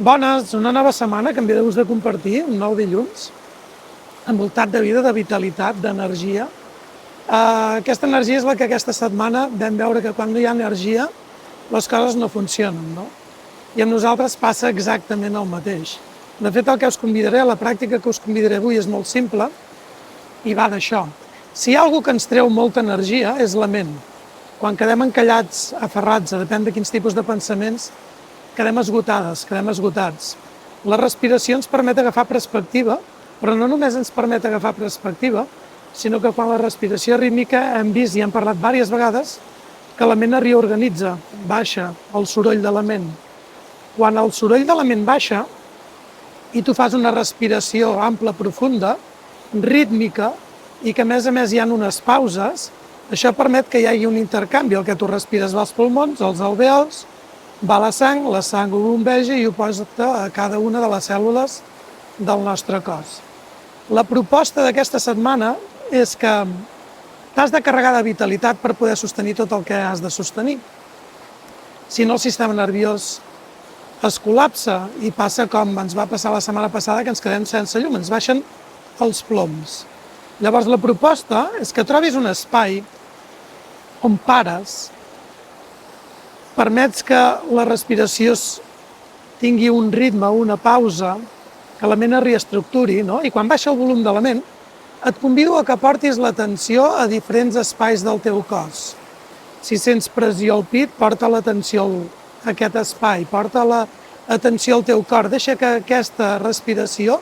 Bones, una nova setmana que em ve de gust de compartir, un nou dilluns, envoltat de vida, de vitalitat, d'energia. Aquesta energia és la que aquesta setmana vam veure que quan no hi ha energia les coses no funcionen, no? I amb nosaltres passa exactament el mateix. De fet, el que us convidaré, la pràctica que us convidaré avui és molt simple i va d'això. Si hi ha alguna que ens treu molta energia és la ment. Quan quedem encallats, aferrats, depèn de quins tipus de pensaments, quedem esgotades, quedem esgotats. La respiració ens permet agafar perspectiva, però no només ens permet agafar perspectiva, sinó que quan la respiració rítmica hem vist i hem parlat diverses vegades que la ment es reorganitza, baixa el soroll de la ment. Quan el soroll de la ment baixa i tu fas una respiració ampla, profunda, rítmica, i que a més hi ha unes pauses, això permet que hi hagi un intercanvi. El que tu respires va als pulmons, als alvèols, va a la sang ho bombeja i ho posa a cada una de les cèl·lules del nostre cos. La proposta d'aquesta setmana és que t'has de carregar de vitalitat per poder sostenir tot el que has de sostenir. Si no, el sistema nerviós es col·lapsa i passa com ens va passar la setmana passada, que ens quedem sense llum, ens baixen els ploms. Llavors la proposta és que trobis un espai on pares, permets que la respiració tingui un ritme, una pausa, que la ment es reestructuri, no? I quan baixa el volum de la ment, et convido a que portis l'atenció a diferents espais del teu cos. Si sents pressió al pit, porta l'atenció a aquest espai, porta l'atenció al teu cor, deixa que aquesta respiració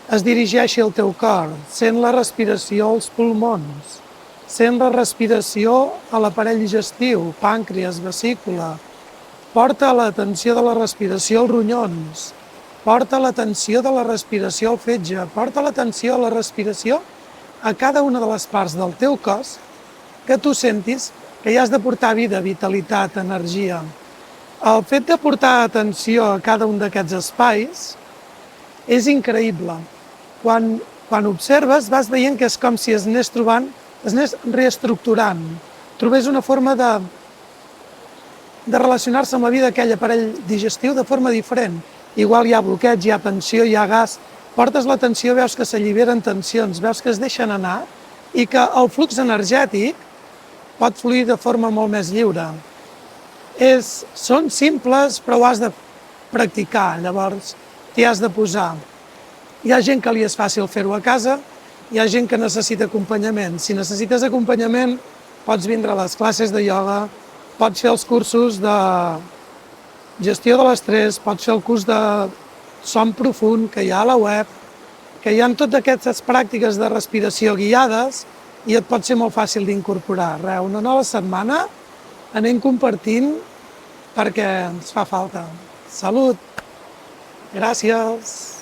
es dirigeixi al teu cor, sent la respiració als pulmons, sent la respiració a l'aparell digestiu, pàncreas, vesícula, porta l'atenció de la respiració als ronyons, porta l'atenció de la respiració al fetge, porta l'atenció a la respiració a cada una de les parts del teu cos que tu sentis que hi has de portar vida, vitalitat, energia. El fet de portar atenció a cada un d'aquests espais és increïble. Quan observes vas veient que és com si es anés reestructurant, trobés una forma de relacionar-se amb la vida d'aquell aparell digestiu de forma diferent. Igual hi ha bloqueig, hi ha tensió, hi ha gas, portes l'atenció, veus que s'alliberen tensions, veus que es deixen anar i que el flux energètic pot fluir de forma molt més lliure. Són simples, però ho has de practicar, llavors t'hi has de posar. Hi ha gent que li és fàcil fer-ho a casa, hi ha gent que necessita acompanyament. Si necessites acompanyament, pots vindre a les classes de ioga, pots fer els cursos de gestió de l'estrès, pots fer el curs de son profund que hi ha a la web, que hi ha totes aquestes pràctiques de respiració guiades i et pot ser molt fàcil d'incorporar. Una nova setmana anem compartint perquè ens fa falta. Salut! Gràcies!